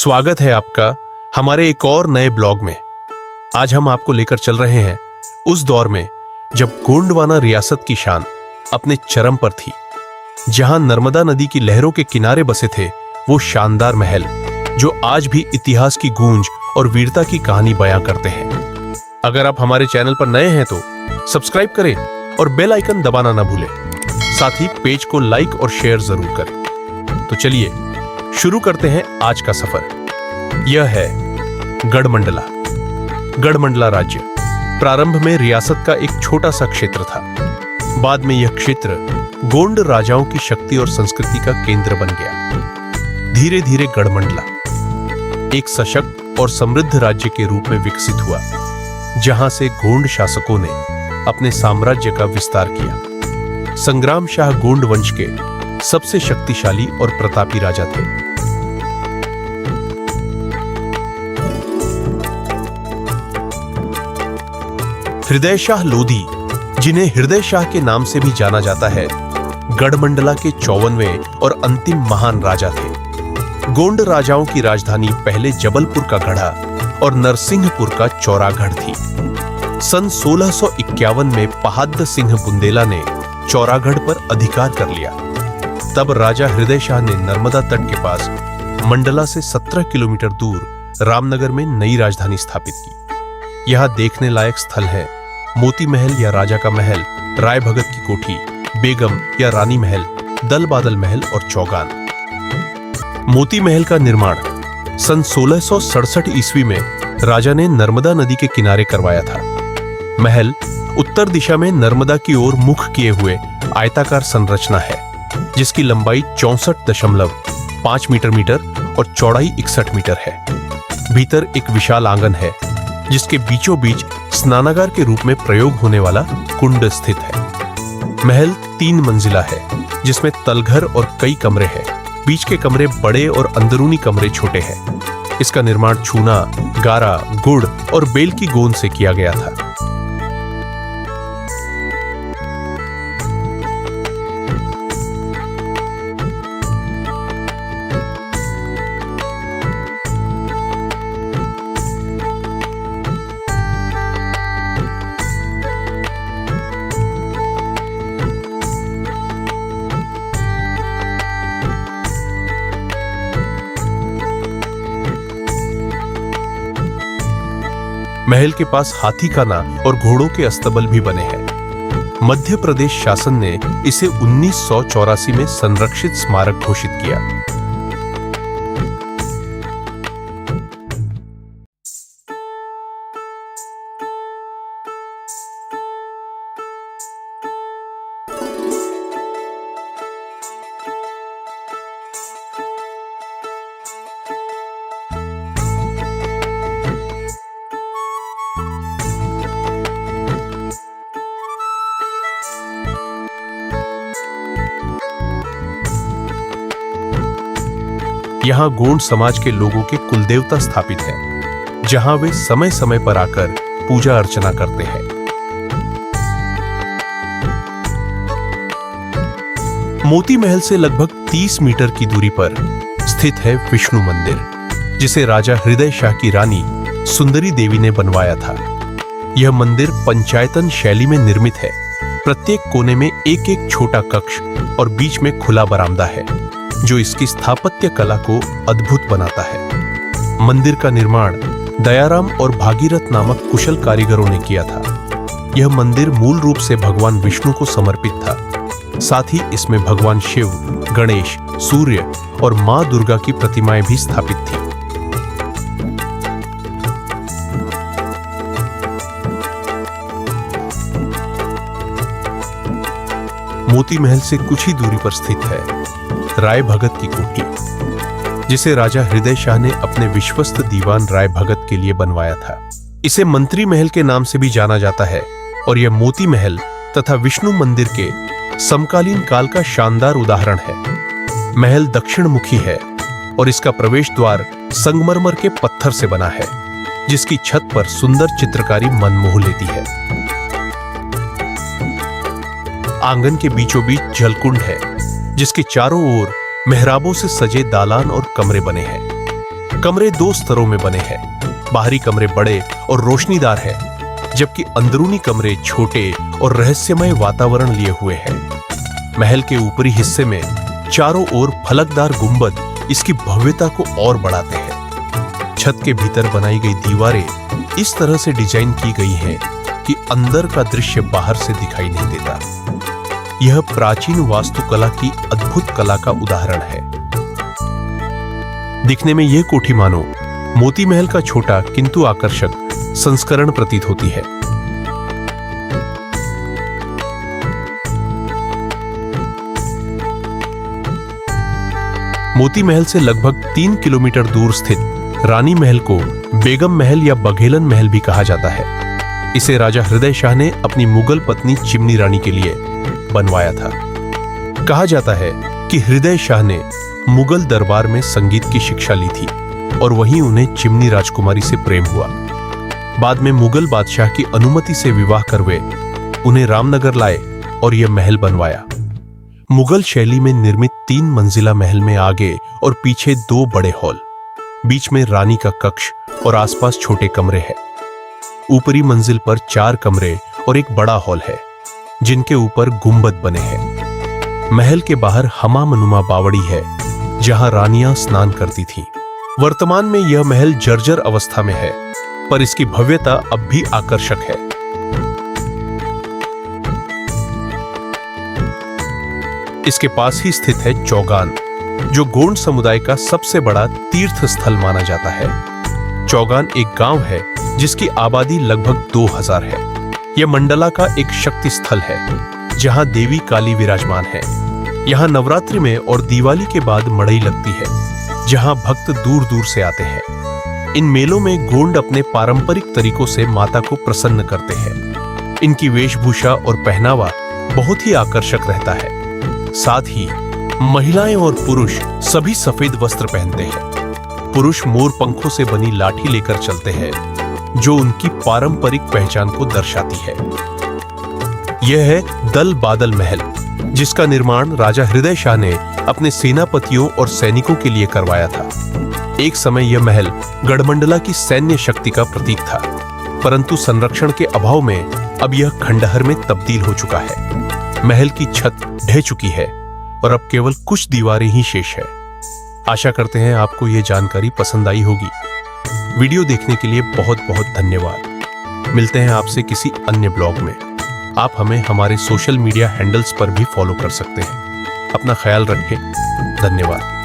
स्वागत है आपका हमारे एक और नए ब्लॉग में। आज हम आपको लेकर चल रहे हैं उस दौर में जब गोंडवाना रियासत की शान अपने चरम पर थी, जहां नर्मदा नदी की लहरों के किनारे बसे थे वो शानदार महल जो आज भी इतिहास की गूंज और वीरता की कहानी बयां करते हैं। अगर आप हमारे चैनल पर नए हैं तो सब्सक्राइब करें और बेल आइकन दबाना ना भूलें। साथ ही पेज को लाइक और शेयर जरूर करें। तो चलिए शुरू करते हैं आज का सफर। यह है गढ़मंडला। गढ़मंडला राज्य प्रारंभ में रियासत का एक छोटा सा क्षेत्र था। बाद में यह क्षेत्र गोंड राजाओं की शक्ति और संस्कृति का केंद्र बन गया। धीरे धीरे गढ़मंडला एक सशक्त और समृद्ध राज्य के रूप में विकसित हुआ, जहां से गोंड शासकों ने अपने साम्राज्य का विस्तार किया। संग्राम शाह गोंड वंश के सबसे शक्तिशाली और प्रतापी राजा थे। हृदय शाह लोधी, जिन्हें हृदय शाह के नाम से भी जाना जाता है, गढ़मंडला के 54वें और अंतिम महान राजा थे। गोंड राजाओं की राजधानी पहले जबलपुर का गढ़ा और नरसिंहपुर का चौरागढ़ थी। सन 1651 में पहाद्द सिंह बुंदेला ने चौरागढ़ पर अधिकार कर लिया। तब राजा हृदय शाह ने नर्मदा तट के पास मंडला से 17 किलोमीटर दूर रामनगर में नई राजधानी स्थापित की। यहां देखने लायक स्थल है मोती महल या राजा का महल, राय भगत की कोठी, बेगम या रानी महल, दल बादल महल और चौगान। मोती महल का निर्माण सन 1667 ईस्वी में राजा ने नर्मदा नदी के किनारे करवाया था। महल उत्तर दिशा में नर्मदा की ओर मुख किए हुए आयताकार संरचना है, जिसकी लंबाई 64.5 मीटर और चौड़ाई 61 मीटर है। भीतर एक विशाल आंगन है, जिसके बीचों बीच स्नानागार के रूप में प्रयोग होने वाला कुंड स्थित है। महल 3 मंजिला है, जिसमें तलघर और कई कमरे हैं। बीच के कमरे बड़े और अंदरूनी कमरे छोटे हैं। इसका निर्माण चूना, गारा, गुड़ और बेल की गोंद से किया गया था। महल के पास हाथी खाना और घोड़ों के अस्तबल भी बने हैं। मध्य प्रदेश शासन ने इसे 1984 में संरक्षित स्मारक घोषित किया। यहां गोंड समाज के लोगों के कुलदेवता स्थापित है, जहां वे समय समय पर आकर पूजा अर्चना करते हैं। मोती महल से लगभग 30 मीटर की दूरी पर स्थित है विष्णु मंदिर, जिसे राजा हृदय शाह की रानी सुंदरी देवी ने बनवाया था। यह मंदिर पंचायतन शैली में निर्मित है। प्रत्येक कोने में एक एक छोटा कक्ष और बीच में खुला बरामदा है, जो इसकी स्थापत्य कला को अद्भुत बनाता है। मंदिर का निर्माण दयाराम और भागीरथ नामक कुशल कारीगरों ने किया था। यह मंदिर मूल रूप से भगवान विष्णु को समर्पित था। साथ ही इसमें भगवान शिव, गणेश, सूर्य और मां दुर्गा की प्रतिमाएं भी स्थापित थी। मोती महल से कुछ ही दूरी पर स्थित है राय भगत की कोठी, जिसे राजा हृदय शाह ने अपने विश्वस्त दीवान राय भगत के लिए बनवाया था। इसे मंत्री महल के नाम से भी जाना जाता है और यह मोती महल तथा विष्णु मंदिर के समकालीन काल का शानदार उदाहरण है। महल दक्षिण मुखी है और इसका प्रवेश द्वार संगमरमर के पत्थर से बना है, जिसकी छत पर सुंदर चित्रकारी मन मोह लेती है। आंगन के बीचों बीच जलकुंड है, जिसके चारों ओर मेहराबों से सजे दालान और कमरे बने हैं। कमरे 2 स्तरों में बने हैं। बाहरी कमरे बड़े और रोशनीदार हैं, जबकि अंदरूनी कमरे छोटे और रहस्यमय वातावरण लिए हुए हैं। महल के ऊपरी हिस्से में चारों ओर फलकदार गुंबद इसकी भव्यता को और बढ़ाते हैं। छत के भीतर बनाई गई दीवारें इस तरह से डिजाइन की गई हैं कि अंदर का दृश्य बाहर से दिखाई नहीं देता। यह प्राचीन वास्तुकला की अद्भुत कला का उदाहरण है। दिखने में यह कोठी मानो मोती महल का छोटा किंतु आकर्षक संस्करण प्रतीत होती है। मोती महल से लगभग 3 किलोमीटर दूर स्थित रानी महल को बेगम महल या बघेलन महल भी कहा जाता है। इसे राजा हृदय शाह ने अपनी मुगल पत्नी चिमनी रानी के लिए बनवाया था। कहा जाता है कि हृदय शाह ने मुगल दरबार में संगीत की शिक्षा ली थी और वहीं उन्हें चिमनी राजकुमारी से प्रेम हुआ। बाद में मुगल बादशाह की अनुमति से विवाह करवे उन्हें रामनगर लाए और यह महल बनवाया। मुगल शैली में निर्मित 3 मंजिला महल में आगे और पीछे 2 बड़े हॉल, बीच में रानी का कक्ष और आसपास छोटे कमरे हैं। ऊपरी मंजिल पर 4 कमरे और एक बड़ा हॉल है, जिनके ऊपर गुंबद बने हैं। महल के बाहर हमामनुमा बावड़ी है, जहां रानियां स्नान करती थीं। वर्तमान में यह महल जर्जर अवस्था में है, पर इसकी भव्यता अब भी आकर्षक है। इसके पास ही स्थित है चौगान, जो गोंड समुदाय का सबसे बड़ा तीर्थ स्थल माना जाता है। चौगान एक गांव है जिसकी आबादी लगभग 2000 है। यह मंडला का एक शक्ति स्थल है, जहां देवी काली विराजमान है। यहाँ नवरात्रि में और दिवाली के बाद मड़ई लगती है, जहां भक्त दूर दूर से आते हैं। इन मेलों में गोंड अपने पारंपरिक तरीकों से माता को प्रसन्न करते हैं। इनकी वेशभूषा और पहनावा बहुत ही आकर्षक रहता है। साथ ही महिलाएं और पुरुष सभी सफेद वस्त्र पहनते हैं। पुरुष मोर पंखों से बनी लाठी लेकर चलते हैं, जो उनकी पारंपरिक पहचान को दर्शाती है। यह है दल बादल महल, जिसका निर्माण राजा हृदय शाह ने अपने सेनापतियों और सैनिकों के लिए करवाया था। एक समय यह महल गढ़मंडला की सैन्य शक्ति का प्रतीक था, परंतु संरक्षण के अभाव में अब यह खंडहर में तब्दील हो चुका है। महल की छत ढह चुकी है और अब केवल कुछ दीवारें ही शेष है। आशा करते हैं आपको यह जानकारी पसंद आई होगी। वीडियो देखने के लिए बहुत बहुत धन्यवाद। मिलते हैं आपसे किसी अन्य ब्लॉग में। आप हमें हमारे सोशल मीडिया हैंडल्स पर भी फॉलो कर सकते हैं। अपना ख्याल रखें। धन्यवाद।